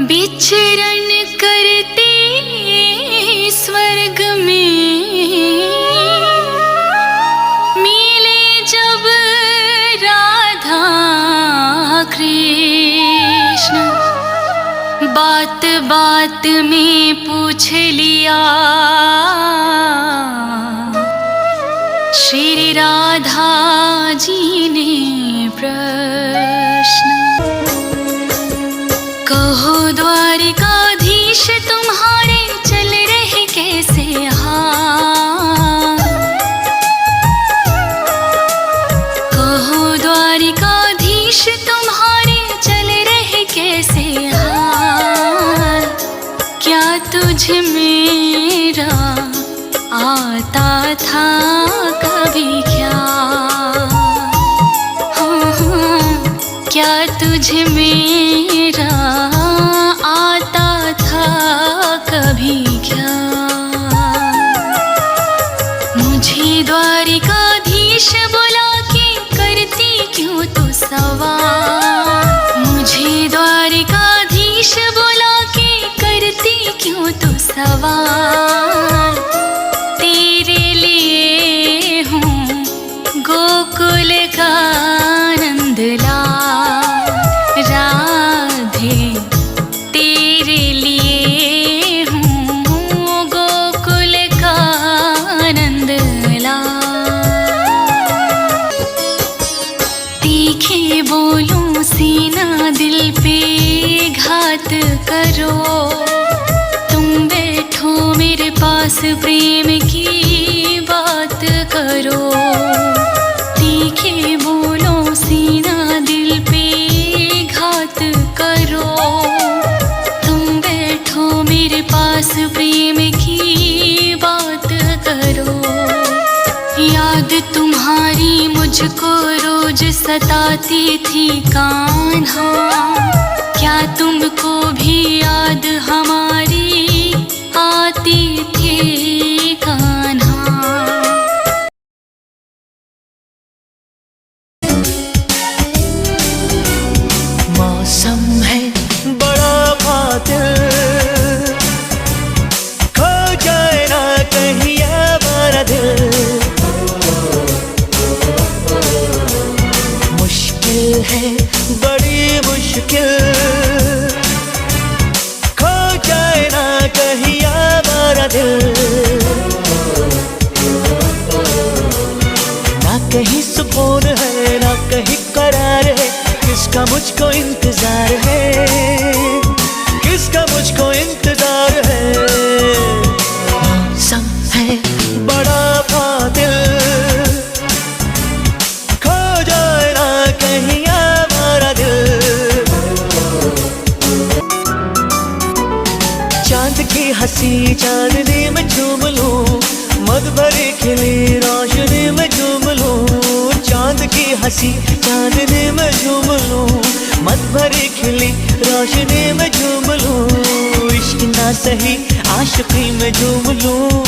विचरण करते स्वर्ग में, मिले जब राधा कृष्ण, बात बात में पूछ लिया श्री राधा जी ने प्रश्न। कहो द्वारिकाधीश तुम्हारे चल रहे कैसे हाल, कहो द्वारिकाधीश तुम्हारे चल रहे कैसे हाल, क्या तुझ मेरा आता था कभी ख्याल, हाँ हाँ, क्या तुझ मेरा आता था कभी ख्याल। मुझे द्वारिकाधीश बुला के करती क्यों तू सवाल, मुझे द्वारिकाधीश बुला के करती क्यों तू सवाल, तेरे लिए हूँ गोकुल का आनंद लाल, राधे तेरे लिए हूँ गोकुल का आनंद लाल। तीखे बोलूं सीना दिल पे घात करो, तुम बैठो मेरे पास प्रेम की बात करो, तीखे बोलो सीना दिल पे घात करो, तुम बैठो मेरे पास प्रेम की बात करो। याद तुम्हारी मुझको रोज सताती थी कान्हा, क्या तुमको भी याद हमारी आती थी कान्हा। मौसम है बड़ा बादल, खो जाए ना कहीं हमारा दिल, मुश्किल है बड़ी मुश्किल, खो जाए ना कहीं हमारा दिल, ना कहीं सुकून है ना कहीं करार है, किसका मुझको इंतजार है, किसका मुझको इंतजार है। मौसम है बड़ा बादल, खो जाए ना कहीं हमारा दिल, चांद की हंसी चांदनी में झूम लूं, मद भरी खिली रोशनी में झूम लूं, चांद की हंसी चांदनी में झूम लूं, मत भरी खिली रोशनी में झूम लूं, इश्क ना सही आशिकी में झूम लूं,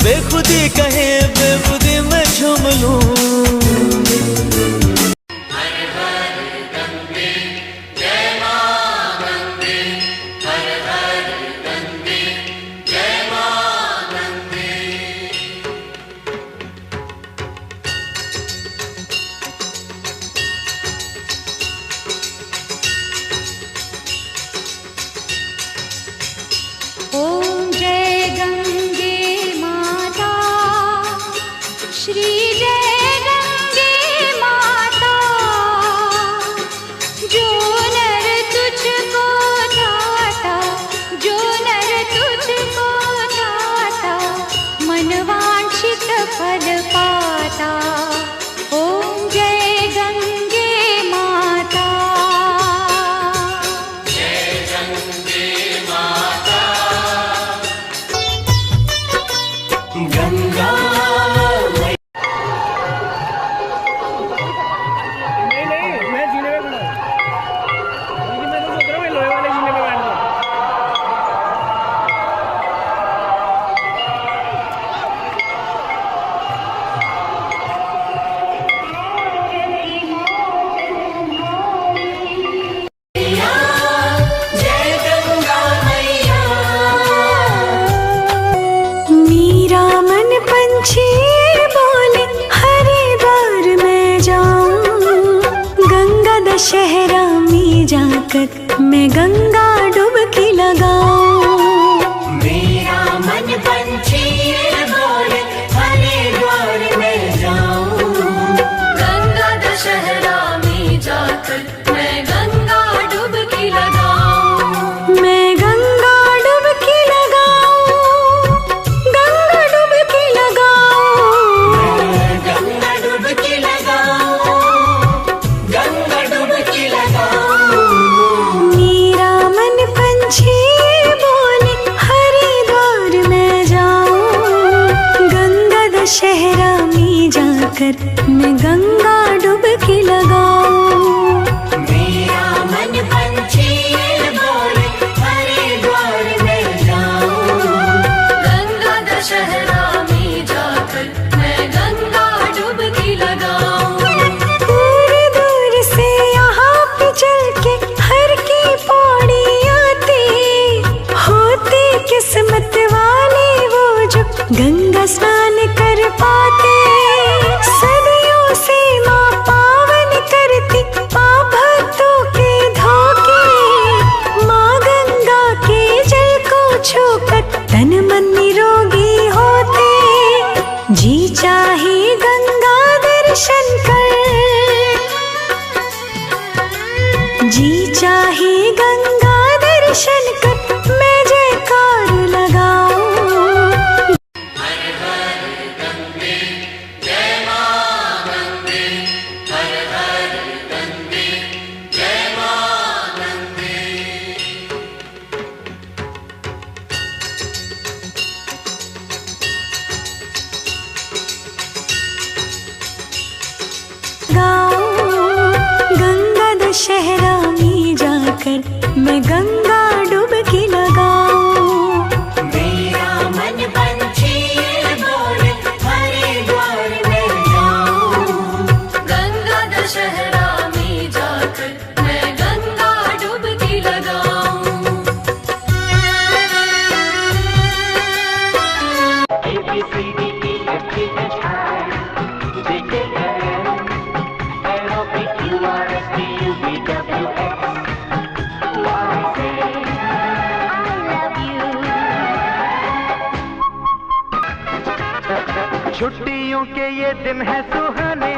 बेखुदी कहे बेखुदी में झूम लूं। ओम जय गंगे माता, श्री जय गंगे दशहरा में जाकर मैं गंगा डुबकी लगाऊं। मेरा मन पंछी बोले हरिद्वार में जाऊं। गंगा दशहरा में जाकर मैं गंगा डुबकी लगाऊं। मैं गंगा डुबकी लगाऊं, गंगा डुबकी लगाऊं। गंगा डुबकी लगाऊं, गंगा डुबकी लगाऊं। मेरा मन पंछी बोले हरिद्वार में जाऊं। गंगा दशहरा में जाकर मैं गंगा डुबकी लगाऊं। मेरा मन पंछी बोले हरिद्वार में जाऊं। गंगा दशहरा में जाकर मैं गंगा डुबकी लगाऊं। दूर दूर से यहाँ पे चल के हर की पौड़ी आती, होते किस्मत वाले वो जो गंगा स्नान कर पाते। सदियों से माँ पावन करती माँ भक्तों के धोखे। माँ गंगा के जल को छूकर तन मन निरोगी होते। जी चाहे गंगा दर्शन कर, जी चाहे गंगा दर्शन कर मैं जयकार लगाऊं। गंगा दशहरा में जाकर मैं गंगा डुबकी लगाऊं। मेरा मन पंछी बोले हरिद्वार में जाऊं। गंगा दशहरा में जाकर मैं गंगा डुबकी लगाऊं। छुट्टियों के ये दिन है सुहाने,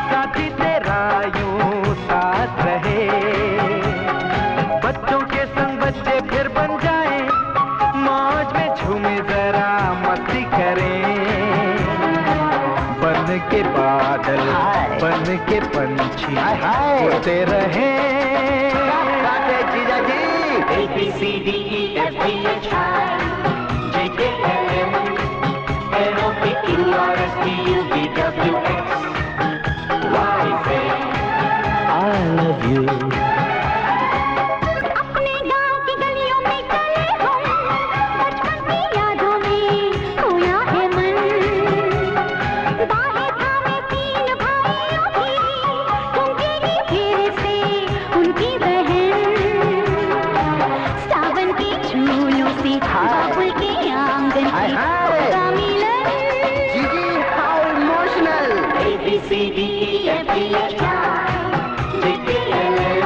साथी तेरा यूं साथ रहे। बच्चों के संग बच्चे फिर बन जाए, मौज में झूमे जरा मस्ती करें। बन के बादल बन के पंछी उड़ते रहे। जीजा जी ABCDEFGH JKLM I love you। अपने गांव की गलियों में चले हम, बचपन की यादों में खोया है मन। बाहें थामे तीन भाइयों की, घूमती फिर से उनकी बहन। सावन के झूलों से बाबुल के आंगन की होगा मिलन। जीजी how emotional। ABCDEFGH JKLM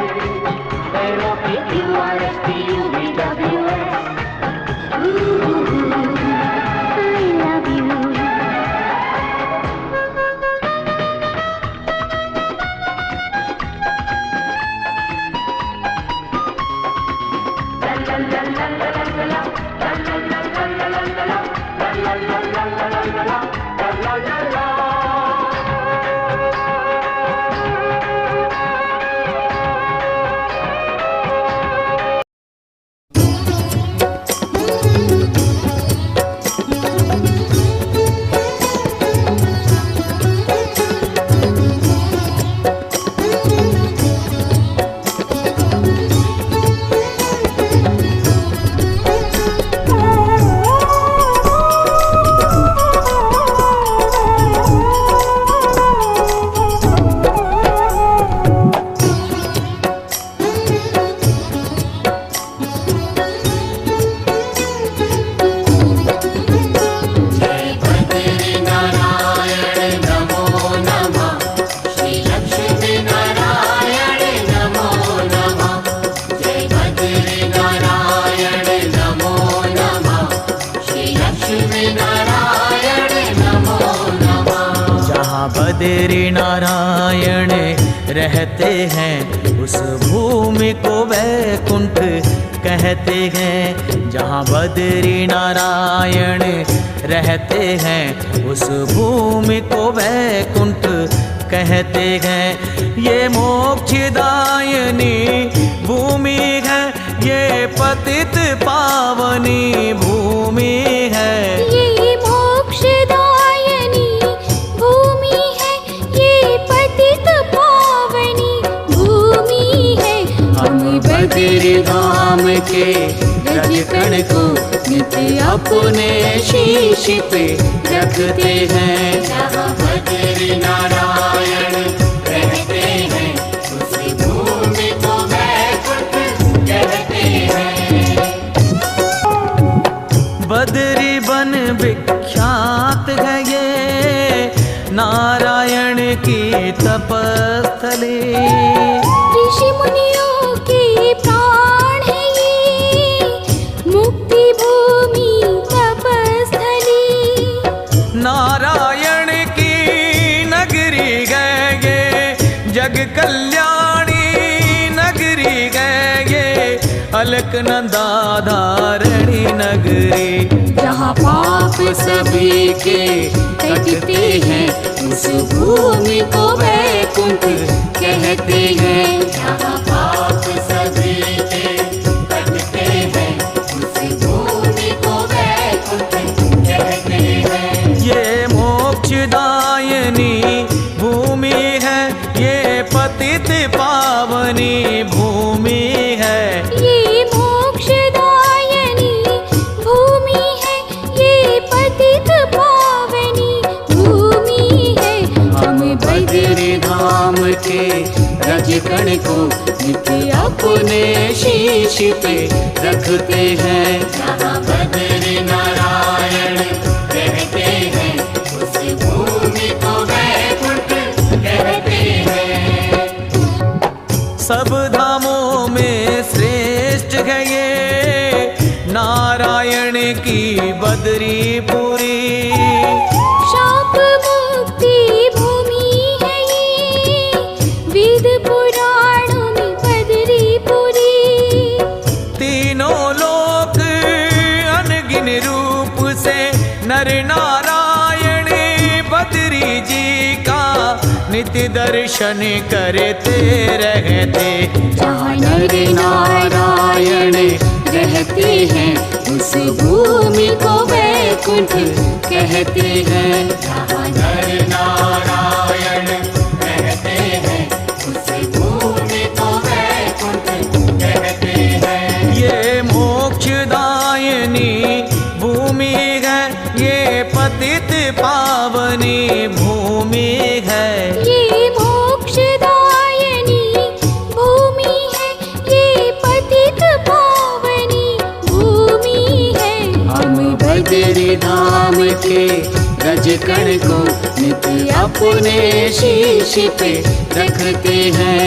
Badri Narayan रहते हैं उस भूमि को वैकुंठ कहते हैं। जहाँ बद्री नारायण रहते हैं उस भूमि को वैकुंठ कहते हैं। ये मोक्षदायिनी भूमि है, ये पतित पावनी भूमि है। ये मोक्षदायिनी भूमि है, ये पतित पावनी भूमि है। हम बद्री धाम के रजकण को नित्य अपने शीश पे रखते हैं। जहाँ बद्री नारायण रहते हैं उस भूमि को वैकुंठ कहते हैं। बद्री बन विख्यात है ये नारायण की तपस्थली। ऋषि मुनियों के प्राण है ये मुक्ति भूमि तपस्थली। नारायण की नगरी गए ये जग कल्याणी नगरी गए ये अलकनंदा धारणी नगरी। जहाँ पाप सभी के कटते हैं उस भूमि को वैकुंठ कहते हैं। जहाँ पाप सभी के कटते हैं उस भूमि को वैकुंठ कहते हैं। ये मोक्षदायिनी भूमि है, ये पतित पावनी भूमि है। ये मोक्षदायिनी भूमि है, ये पतित पावनी भूमि है। हम बद्री धाम के रजकण को नित्य अपने शीश पे रखते हैं। जहाँ बद्री नारायण रहते हैं उस भूमि को वैकुंठ कहते हैं। सब धामों में श्रेष्ठ है ये नारायण की बद्रीपुरी। शाप मुक्ति भूमि है ये वेद पुराणों में बद्रीपुरी। तीनों लोक अनगिन रूप से नर नारायण बद्री जी का नित्य दर्शन करते रहते। जहाँ नर नारायण रहते हैं उस भूमि को वैकुंठ कहते हैं। जहाँ नर नारायण रहते हैं उस भूमि को वैकुंठ कहते हैं। ये मोक्षदायिनी भूमि है, ये पतित पावनी भूमि है। ये मोक्षदायिनी भूमि है, ये पतित पावनी भूमि है। हम बद्री धाम के रजकण को नित्य अपने शीश पे रखते हैं।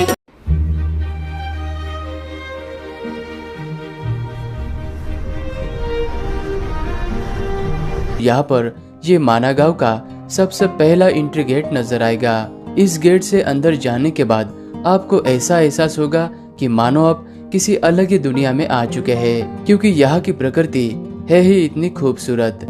यहाँ पर ये माना गांव का सबसे पहला एंट्री गेट नजर आएगा। इस गेट से अंदर जाने के बाद आपको ऐसा एहसास होगा कि मानो आप किसी अलग ही दुनिया में आ चुके हैं, क्योंकि यहाँ की प्रकृति है ही इतनी खूबसूरत।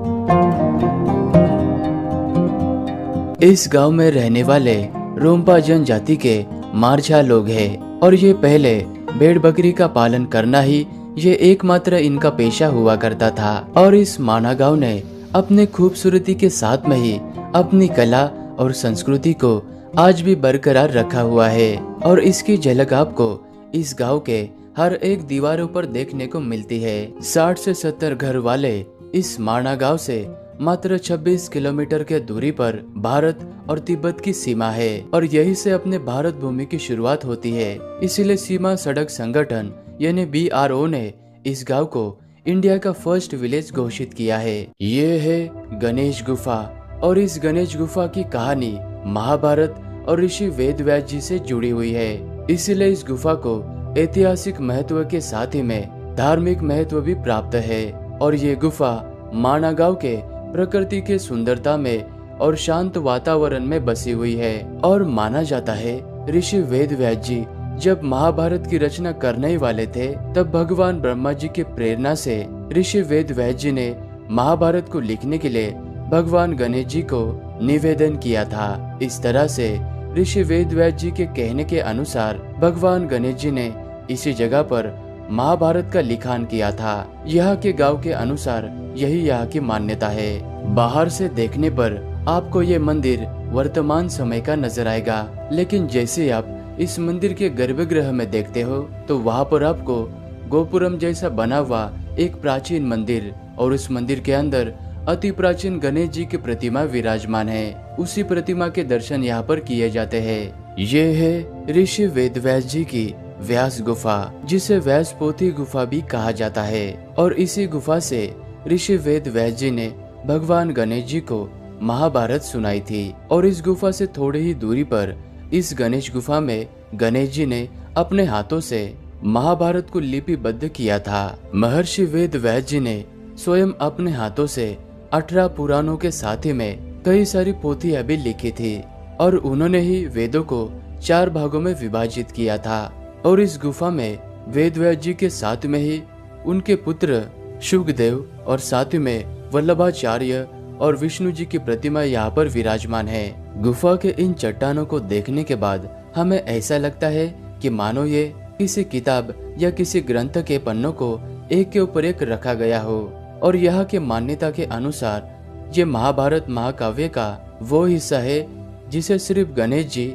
इस गांव में रहने वाले रोम्पा जनजाति के मारझा लोग हैं और ये पहले भेड़ बकरी का पालन करना ही ये एकमात्र इनका पेशा हुआ करता था। और इस माना गांव ने अपने खूबसूरती के साथ में ही अपनी कला और संस्कृति को आज भी बरकरार रखा हुआ है और इसकी झलक आपको इस गांव के हर एक दीवारों पर देखने को मिलती है। 60 से 70 घर वाले इस माना गांव से मात्र 26 किलोमीटर के दूरी पर भारत और तिब्बत की सीमा है और यहीं से अपने भारत भूमि की शुरुआत होती है। इसीलिए सीमा सड़क संगठन यानी BRO ने इस गांव को इंडिया का फर्स्ट विलेज घोषित किया है। ये है गणेश गुफा और इस गणेश गुफा की कहानी महाभारत और ऋषि वेदव्यास जी से जुड़ी हुई है। इसीलिए इस गुफा को ऐतिहासिक महत्व के साथ ही में धार्मिक महत्व भी प्राप्त है और ये गुफा माना गांव के प्रकृति के सुंदरता में और शांत वातावरण में बसी हुई है। और माना जाता है ऋषि वेद व्यास जी जब महाभारत की रचना करने ही वाले थे, तब भगवान ब्रह्मा जी की प्रेरणा से ऋषि वेद व्यास जी ने महाभारत को लिखने के लिए भगवान गणेश जी को निवेदन किया था। इस तरह से ऋषि वेद व्यास जी के कहने के अनुसार भगवान गणेश जी ने इसी जगह पर महाभारत का लिखान किया था। यहाँ के गांव के अनुसार यही यहाँ की मान्यता है। बाहर से देखने पर आपको ये मंदिर वर्तमान समय का नजर आएगा, लेकिन जैसे आप इस मंदिर के गर्भगृह में देखते हो तो वहाँ पर आपको गोपुरम जैसा बना हुआ एक प्राचीन मंदिर और उस मंदिर के अंदर अति प्राचीन गणेश जी की प्रतिमा विराजमान है। उसी प्रतिमा के दर्शन यहाँ पर किए जाते हैं। ये है ऋषि वेद व्यास जी की व्यास गुफा, जिसे व्यास पोथी गुफा भी कहा जाता है। और इसी गुफा से ऋषि वेद व्यास जी ने भगवान गणेश जी को महाभारत सुनाई थी। और इस गुफा से थोड़ी ही दूरी पर इस गणेश गुफा में गणेश जी ने अपने हाथों से महाभारत को लिपिबद्ध किया था। महर्षि वेद व्यास जी ने स्वयं अपने हाथों से 18 पुराणों के साथ ही में कई सारी पोथियां भी लिखी थी और उन्होंने ही वेदों को 4 भागों में विभाजित किया था। और इस गुफा में वेद व्यास जी के साथ में ही उनके पुत्र शुकदेव और साथ में वल्लभाचार्य और विष्णु जी की प्रतिमा यहाँ पर विराजमान है। गुफा के इन चट्टानों को देखने के बाद हमें ऐसा लगता है कि मानो ये किसी किताब या किसी ग्रंथ के पन्नों को एक के ऊपर एक रखा गया हो। और यहाँ के मान्यता के अनुसार ये महाभारत महाकाव्य का वो हिस्सा है जिसे सिर्फ गणेश जी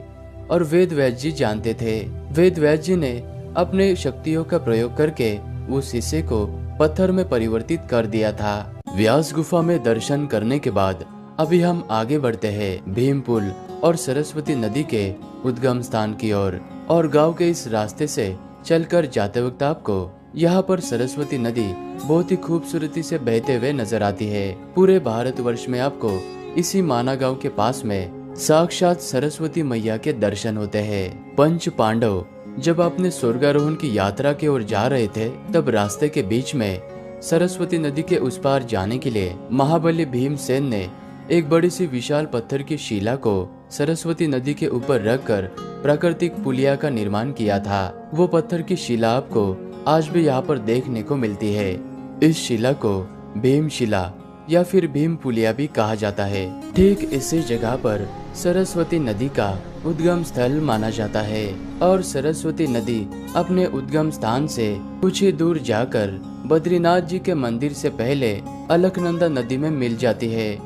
और वेद व्यास जी जानते थे। वेद व्यास जी ने अपने शक्तियों का प्रयोग करके उस हिस्से को पत्थर में परिवर्तित कर दिया था। व्यास गुफा में दर्शन करने के बाद अभी हम आगे बढ़ते हैं भीम पुल और सरस्वती नदी के उद्गम स्थान की ओर। और गांव के इस रास्ते से चलकर जाते वक्त आपको यहाँ पर सरस्वती नदी बहुत ही खूबसूरती से बहते हुए नजर आती है। पूरे भारतवर्ष में आपको इसी माना गांव के पास में साक्षात सरस्वती मैया के दर्शन होते हैं। पंच पांडव जब अपने स्वर्गारोहण की यात्रा की ओर जा रहे थे, तब रास्ते के बीच में सरस्वती नदी के उस पार जाने के लिए महाबली भीमसेन ने एक बड़ी सी विशाल पत्थर की शिला को सरस्वती नदी के ऊपर रखकर प्राकृतिक पुलिया का निर्माण किया था। वो पत्थर की शिला आपको आज भी यहाँ पर देखने को मिलती है। इस शिला को भीमशिला या फिर भीम पुलिया भी कहा जाता है। ठीक इसी जगह पर सरस्वती नदी का उद्गम स्थल माना जाता है। और सरस्वती नदी अपने उद्गम स्थान से कुछ ही दूर जाकर बद्रीनाथ जी के मंदिर से पहले अलकनंदा नदी में मिल जाती है।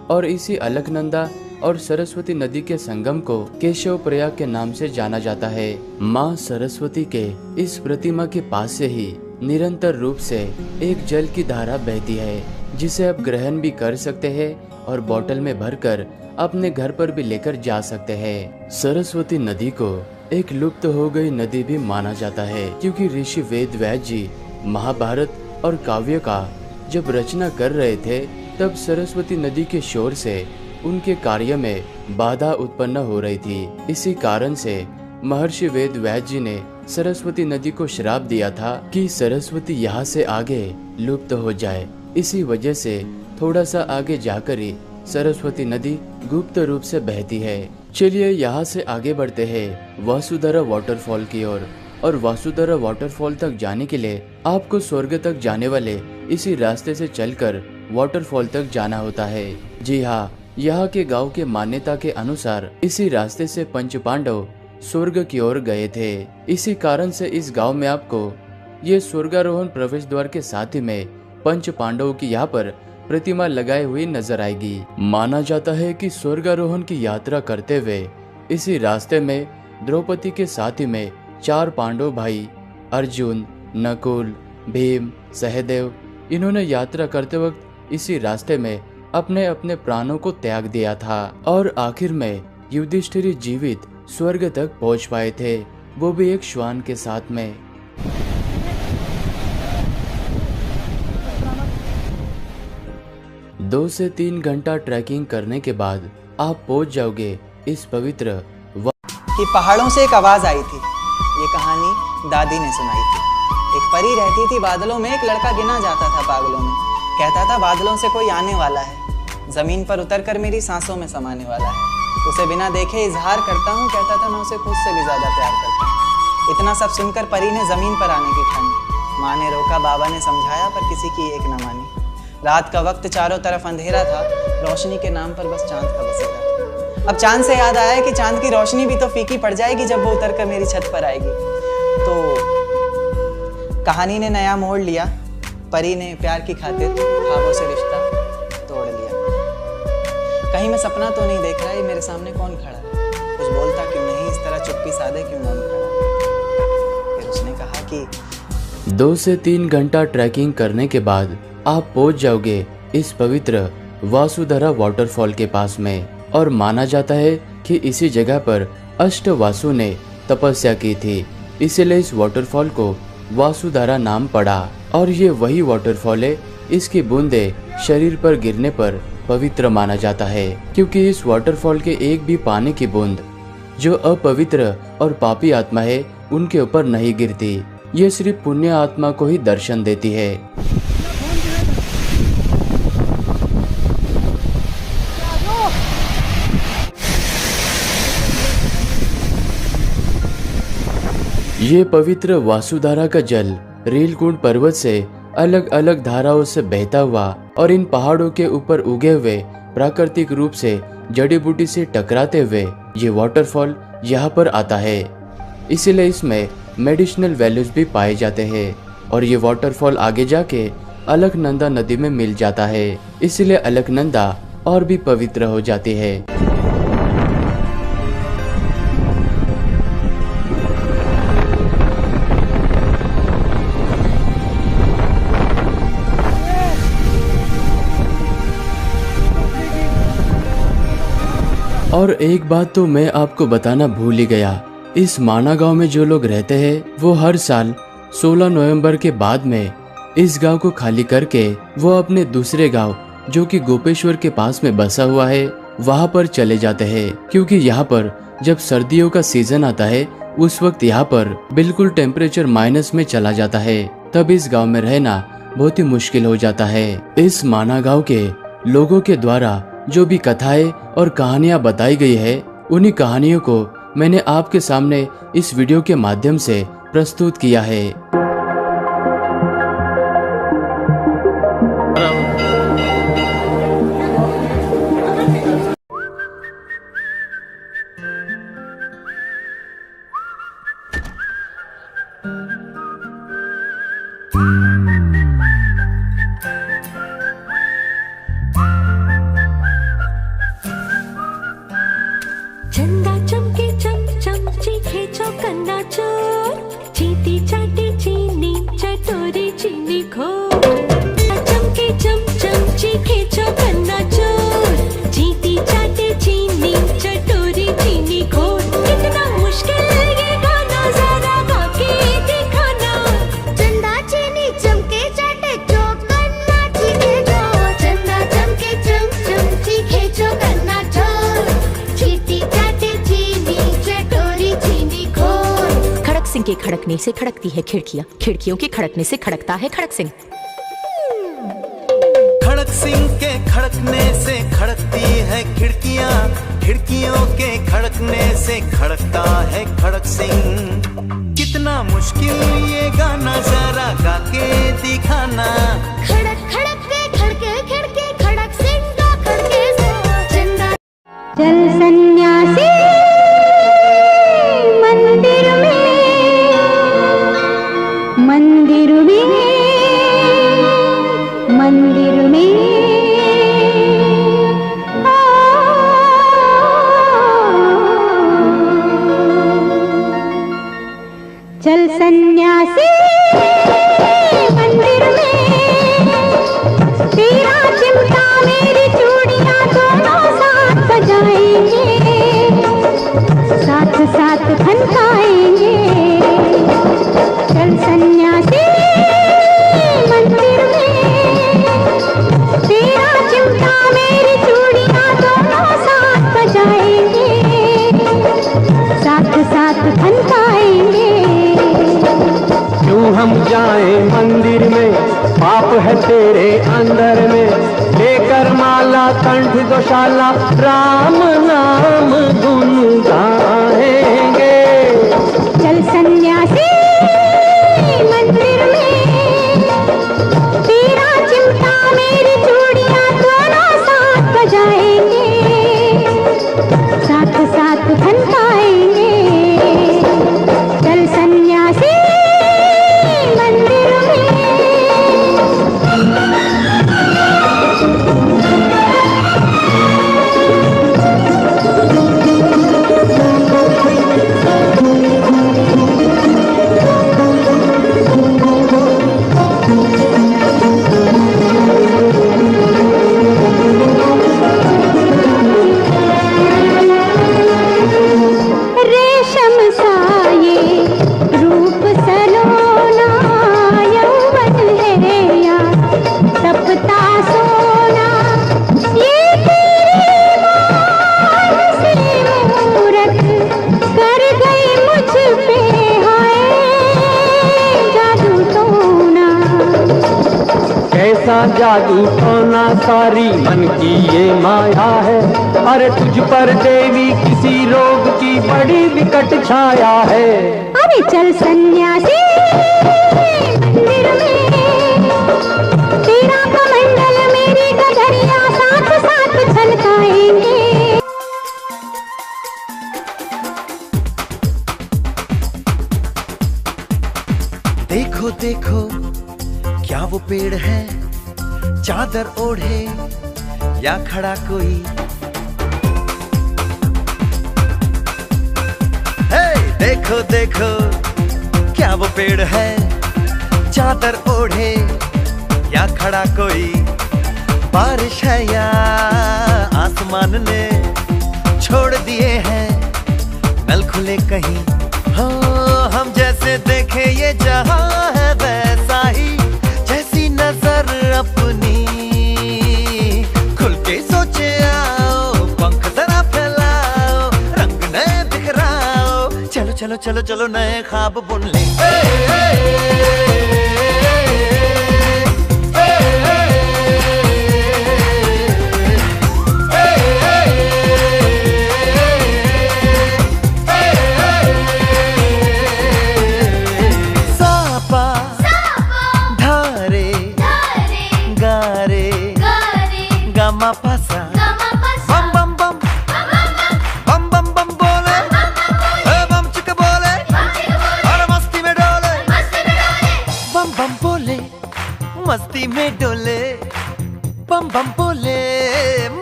और इसी अलकनंदा और सरस्वती नदी के संगम को केशव प्रयाग के नाम से जाना जाता है। माँ सरस्वती के इस प्रतिमा के पास से ही निरंतर रूप से एक जल की धारा बहती है, जिसे आप ग्रहण भी कर सकते हैं और बोतल में भरकर अपने घर पर भी लेकर जा सकते हैं। सरस्वती नदी को एक लुप्त हो गई नदी भी माना जाता है, क्योंकि ऋषि वेद व्यास जी महाभारत और काव्य का जब रचना कर रहे थे, तब सरस्वती नदी के शोर से उनके कार्य में बाधा उत्पन्न हो रही थी। इसी कारण से महर्षि वेद व्यास जी ने सरस्वती नदी को श्राप दिया था कि सरस्वती यहाँ से आगे लुप्त हो जाए। इसी वजह से थोड़ा सा आगे जाकर ही सरस्वती नदी गुप्त रूप से बहती है। चलिए यहाँ से आगे बढ़ते हैं वासुधरा वाटरफॉल की ओर। और वासुधरा वाटरफॉल तक जाने के लिए आपको स्वर्ग तक जाने वाले इसी रास्ते से चलकर वाटरफॉल तक जाना होता है। जी हाँ, यहाँ के गांव के मान्यता के अनुसार इसी रास्ते से पंच पांडव स्वर्ग की ओर गए थे। इसी कारण से इस गांव में आपको ये स्वर्गारोहण प्रवेश द्वार के साथ ही में पंच पांडवों की यहाँ पर प्रतिमा लगाई हुई नजर आएगी। माना जाता है कि स्वर्गारोहण की यात्रा करते हुए इसी रास्ते में द्रौपदी के साथ ही में 4 पांडव भाई अर्जुन, नकुल, भीम, सहदेव, इन्होंने यात्रा करते वक्त इसी रास्ते में अपने अपने प्राणों को त्याग दिया था। और आखिर में युधिष्ठिर जीवित स्वर्ग तक पहुंच पाए थे, वो भी एक श्वान के साथ में। दो से 3 घंटा ट्रैकिंग करने के बाद आप पहुंच जाओगे इस पवित्र कि पहाड़ों से एक आवाज आई थी। ये कहानी दादी ने सुनाई थी। एक परी रहती थी बादलों में, एक लड़का गिना जाता था पागलों में। कहता था बादलों से कोई आने वाला है। जमीन पर उतरकर मेरी सांसों में समाने वाला है। उसे बिना देखे इजहार करता हूँ, कहता था मैं उसे खुद से भी ज्यादा प्यार करता हूँ। इतना सब सुनकर परी ने जमीन पर आने की ठानी। माँ ने रोका, बाबा ने समझाया, पर किसी की एक न मानी। रात का वक्त, चारों तरफ अंधेरा था, रोशनी के नाम पर बस चांद का बसेरा था। अब चांद से याद आया कि चांद की रोशनी भी तो फीकी पड़ जाएगी जब वो उतरकर मेरी छत पर आएगी। तो कहानी ने नया मोड़ लिया। परी ने प्यार की खातिर ख्वाबों से रिश्ता तोड़ लिया। कहीं मैं सपना तो नहीं देख रहा, ये मेरे सामने कौन खड़ा है? कुछ बोलता क्यों नहीं, इस तरह चुप्पी साधे क्यों मौन खड़ा? फिर उसने कहा कि 2 से 3 घंटा ट्रैकिंग करने के बाद आप पहुंच जाओगे इस पवित्र वासुधरा वाटरफॉल के पास में। और माना जाता है कि इसी जगह पर अष्टवासु ने तपस्या की थी, इसलिए इस वाटरफॉल को वासुधरा नाम पड़ा। और ये वही वाटरफॉल है, इसकी बूंदें शरीर पर गिरने पर पवित्र माना जाता है, क्योंकि इस वाटरफॉल के एक भी पानी की बूंद जो अपवित्र और पापी आत्मा है उनके ऊपर नहीं गिरती। ये सिर्फ पुण्य आत्मा को ही दर्शन देती है। ये पवित्र वासुधारा का जल रीलकुंड पर्वत से अलग अलग धाराओं से बहता हुआ और इन पहाड़ों के ऊपर उगे हुए प्राकृतिक रूप से जड़ी बूटी से टकराते हुए ये वाटरफॉल यहाँ पर आता है। इसीलिए इसमें मेडिसिनल वैल्यूज भी पाए जाते हैं। और ये वाटरफॉल आगे जाके अलकनंदा नदी में मिल जाता है, इसलिए अलकनंदा और भी पवित्र हो जाती है। और एक बात तो मैं आपको बताना भूल ही गया, इस माना गांव में जो लोग रहते हैं वो हर साल 16 नवंबर के बाद में इस गांव को खाली करके वो अपने दूसरे गांव जो कि गोपेश्वर के पास में बसा हुआ है वहां पर चले जाते हैं, क्योंकि यहाँ पर जब सर्दियों का सीजन आता है उस वक्त यहाँ पर बिल्कुल टेम्परेचर माइनस में चला जाता है। तब इस गांव में रहना बहुत ही मुश्किल हो जाता है। इस माना गांव के लोगों के द्वारा जो भी कथाएं और कहानियां बताई गई है, उन्हीं कहानियों को मैंने आपके सामने इस वीडियो के माध्यम से प्रस्तुत किया है। चंदा चमके चम चम चीखे चौकन्ना चोर चीटी चाटी चीनी चटोरी चीनी खो चमके चम चम चीखे चौकन्ना चोर चीटी चाटी चीनी चटोरी चीनी खो। कितना मुश्किल ये गाना जरा गा के दिखाना। चंदा चीनी चमके चाटे चौकन्ना चीखे चोर चंदा चमके चम चम चीखे चौकन्ना चोर चीटी सिंह के खड़कने से खड़कती है खिड़कियां, खिड़कियों के खड़कने से खड़कता है खड़क सिंह। खड़क सिंह के खड़कने से खड़कती है खिड़कियां, खिड़कियों के खड़कने से खड़कता है खड़क सिंह। कितना मुश्किल ये गाना जरा गा के दिखाना। खड़क खड़क के खड़के खिड़के खड़क सिंह का खड़के चंदा। चल सन्यासी मंदिर में, मंदिर में, मंदिर में चल सन्यासी मंदिर में, तेरा चिमटा मेरी चूड़ियां दोनों साथ सजाएंगे, साथ साथ खनकाएंगे। चल सन्यासी मंदिर में, तेरा चिमटा मेरी चूड़ियां दोनों साथ बजाएंगे, साथ साथ खनकाएंगे। क्यों हम जाएं मंदिर में बाप है तेरे अंदर में, लेकर माला कंठ दोशाला राम नाम गुन गाएंगे। चल सन्यासी मंदिर में, तेरा चिमटा मेरी चूड़ियां दोनों साथ बजाएंगे, साथ साथ खनकाएंगे। चल सन्यासी मंदिर में। रेशम साये रूप सलोना, यौवन है या तपता सोना, ये तेरी मान सी मूरत कर गई मुझ पे, हाय जादू टोना। कैसा जादू टोना, सारी मन की ये माया है। अरे तुझ पर देवी किसी रोग की बड़ी विकट छाया है। अरे चल सन्यासी मंदिर में, तेरा कमंडल मेरी गगरिया साथ साथ छलकाएंगे। देखो देखो क्या वो पेड़ है, चादर ओढ़े या खड़ा कोई। हे देखो देखो क्या वो पेड़ है, चादर ओढ़े या खड़ा कोई। बारिश है या आसमान ने छोड़ दिए हैं नल खुले कहीं। हो हम जैसे देखे ये जहां है वैसा ही, जैसी नजर अपनी खुल के सोचे आओ, पंख जरा फैलाओ, रंग नए बिखराओ। चलो चलो चलो चलो नए ख्वाब बुन ले। Pasa bam bam bam bam bam bam बोले, बम चिक बोले, और मस्ती में डोले, बम बम बोले मस्ती में डोले, बम बम बोले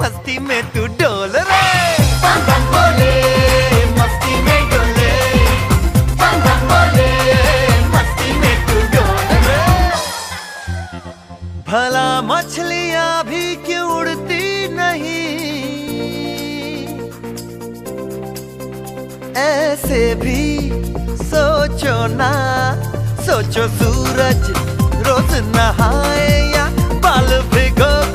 मस्ती में तू डोल रे। बम बम बोले मस्ती में डोले, बम बम बोले मस्ती में तू डोल रे। भला मछलियां भी क्यों उड़ती नहीं, ऐसे भी सोचो ना, सोचो सूरज रोज नहाए या बाल भिगो